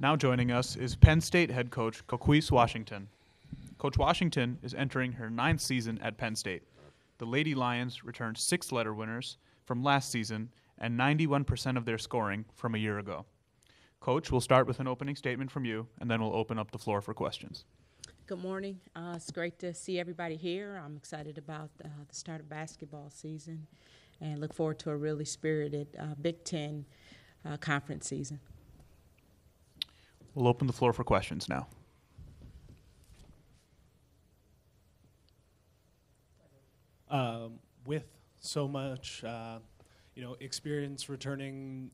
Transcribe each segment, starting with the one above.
Now joining us is Penn State head coach Coquese Washington. Coach Washington is entering her 9th season at Penn State. The Lady Lions returned 6 letter winners from last season and 91% of their scoring from a year ago. Coach, we'll start with an opening statement from you, and then we'll open up the floor for questions. Good morning. It's great to see everybody here. I'm excited about the start of basketball season and look forward to a really spirited Big Ten conference season. We'll open the floor for questions now. With so much, experience returning,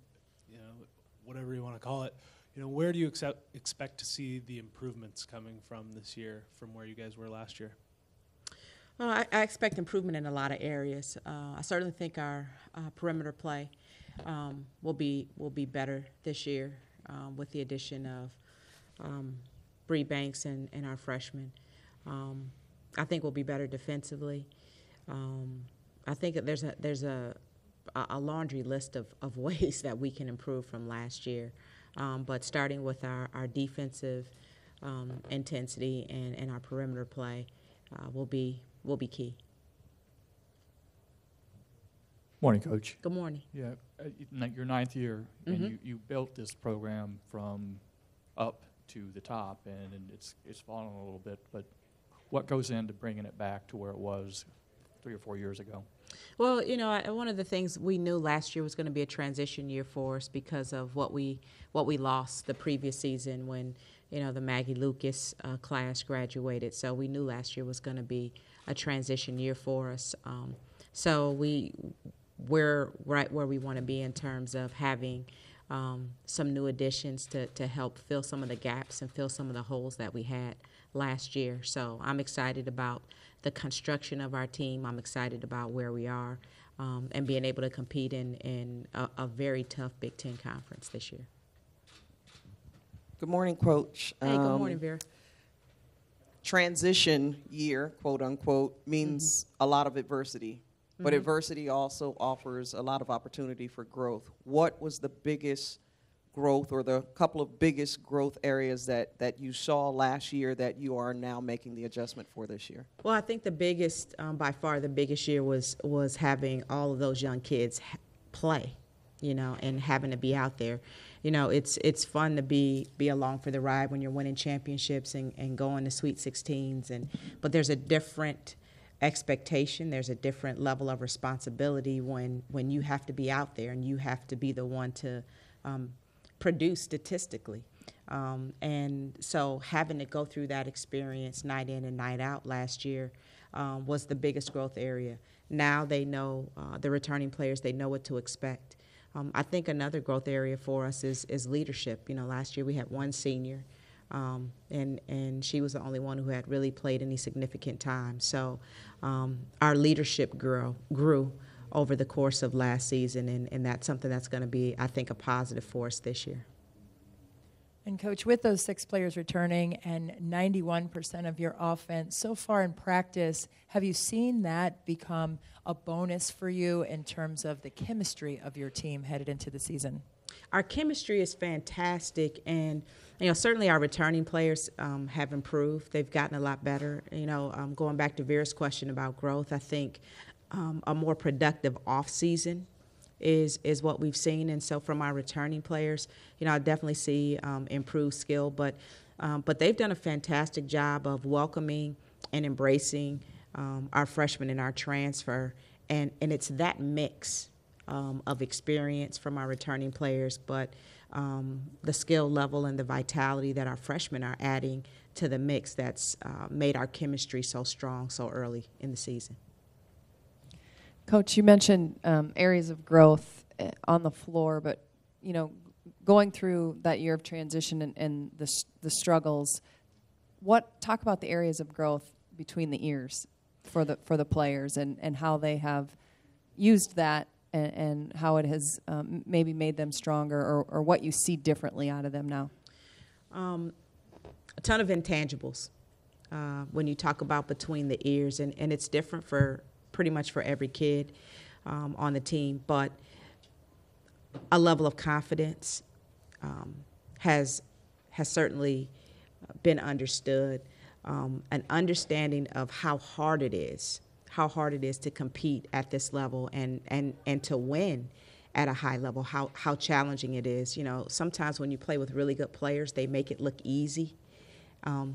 whatever you want to call it, where do you expect to see the improvements coming from this year from where you guys were last year? Well, I expect improvement in a lot of areas. I certainly think our perimeter play will be better this year with the addition of Bree Banks and our freshmen. I think we'll be better defensively. I think that there's a laundry list of ways that we can improve from last year. But starting with our defensive intensity and our perimeter play will be key. Morning, Coach. Good morning. Yeah, your 9th year, and you built this program from up to the top, and it's fallen a little bit. But what goes into bringing it back to where it was 3 or 4 years ago? Well, one of the things we knew last year was going to be a transition year for us because of what we lost the previous season when the Maggie Lucas class graduated. So we knew last year was going to be a transition year for us. So we're right where we want to be in terms of having some new additions to help fill some of the gaps and fill some of the holes that we had last year. So I'm excited about the construction of our team. I'm excited about where we are and being able to compete in a very tough Big Ten conference this year. Good morning, Coach. Hey, good morning, Vera. Transition year, quote unquote, means a lot of adversity. But adversity also offers a lot of opportunity for growth. What was the biggest growth or the couple of biggest growth areas that you saw last year that you are now making the adjustment for this year? Well, I think the biggest, by far the biggest year was having all of those young kids play, and having to be out there. It's fun to be along for the ride when you're winning championships and going to Sweet 16s, but there's a different expectation. There's a different level of responsibility when you have to be out there and you have to be the one to produce statistically. And so having to go through that experience night in and night out last year was the biggest growth area. Now they know, the returning players, they know what to expect. I think another growth area for us is leadership. Last year we had one senior, and she was the only one who had really played any significant time. So our leadership grew over the course of last season, and that's something that's going to be, I think, a positive for us this year. And, Coach, with those 6 players returning and 91% of your offense, so far in practice, have you seen that become a bonus for you in terms of the chemistry of your team headed into the season? Our chemistry is fantastic, and certainly our returning players have improved. They've gotten a lot better. Going back to Vera's question about growth, I think a more productive off season is what we've seen, and so from our returning players, I definitely see improved skill, but they've done a fantastic job of welcoming and embracing our freshmen and our transfer, and it's that mix of experience from our returning players, but the skill level and the vitality that our freshmen are adding to the mix that's made our chemistry so strong so early in the season. Coach, you mentioned areas of growth on the floor, but going through that year of transition and the struggles, talk about the areas of growth between the ears for the players and how they have used that and how it has maybe made them stronger or what you see differently out of them now. A ton of intangibles when you talk about between the ears, and it's different for pretty much for every kid on the team, but a level of confidence has has certainly been understood. An understanding of how hard it is to compete at this level and to win at a high level, how challenging it is. You know, sometimes when you play with really good players, they make it look easy.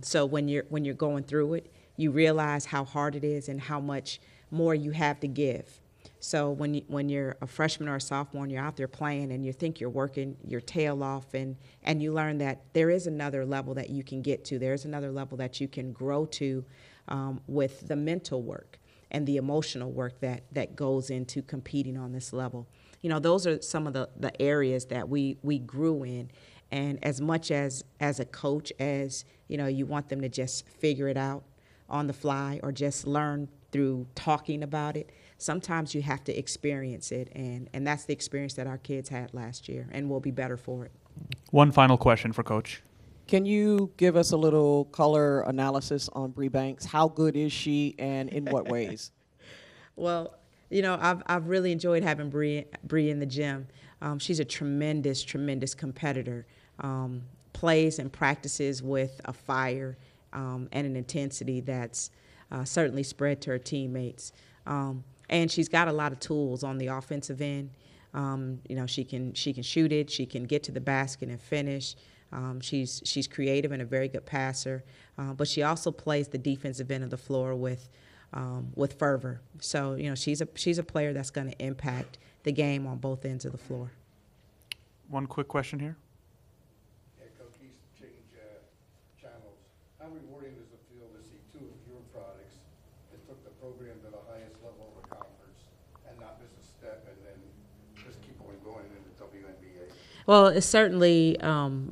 So when you're going through it, you realize how hard it is and how much more you have to give. So when you're a freshman or a sophomore and you're out there playing and you think you're working your tail off and you learn that there is another level that you can get to, there's another level that you can grow to with the mental work and the emotional work that goes into competing on this level. You know, those are some of the areas that we grew in. And as much as a coach as, you know, you want them to just figure it out on the fly or just learn through talking about it, sometimes you have to experience it, and that's the experience that our kids had last year, and we'll be better for it. One final question for Coach. Can you give us a little color analysis on Bree Banks? How good is she, and in what ways? Well, you know, I've really enjoyed having Bree in the gym. She's a tremendous competitor. Plays and practices with a fire and an intensity that's certainly spread to her teammates. And she's got a lot of tools on the offensive end. You know, she can shoot it. She can get to the basket and finish. She's creative and a very good passer. But she also plays the defensive end of the floor with fervor. So, you know, she's a player that's going to impact the game on both ends of the floor. One quick question here. Yeah, Coquese, change channels. How rewarding does it feel to see two of your products that took the program to the highest level of the conference and not miss a step and then just keep on going in the WNBA? Well, it's certainly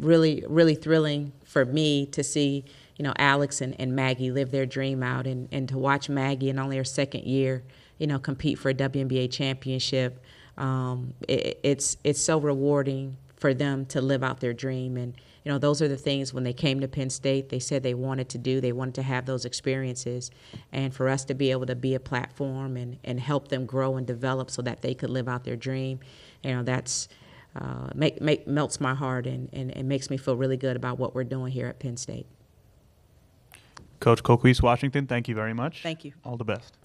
really thrilling for me to see, you know, Alex and Maggie live their dream out and to watch Maggie in only her second year, you know, compete for a WNBA championship. It's so rewarding for them to live out their dream. And, you know, those are the things when they came to Penn State, they said they wanted to do. They wanted to have those experiences. And for us to be able to be a platform and help them grow and develop so that they could live out their dream, you know, that's melts my heart and makes me feel really good about what we're doing here at Penn State. Coach Coquese Washington, thank you very much. Thank you. All the best.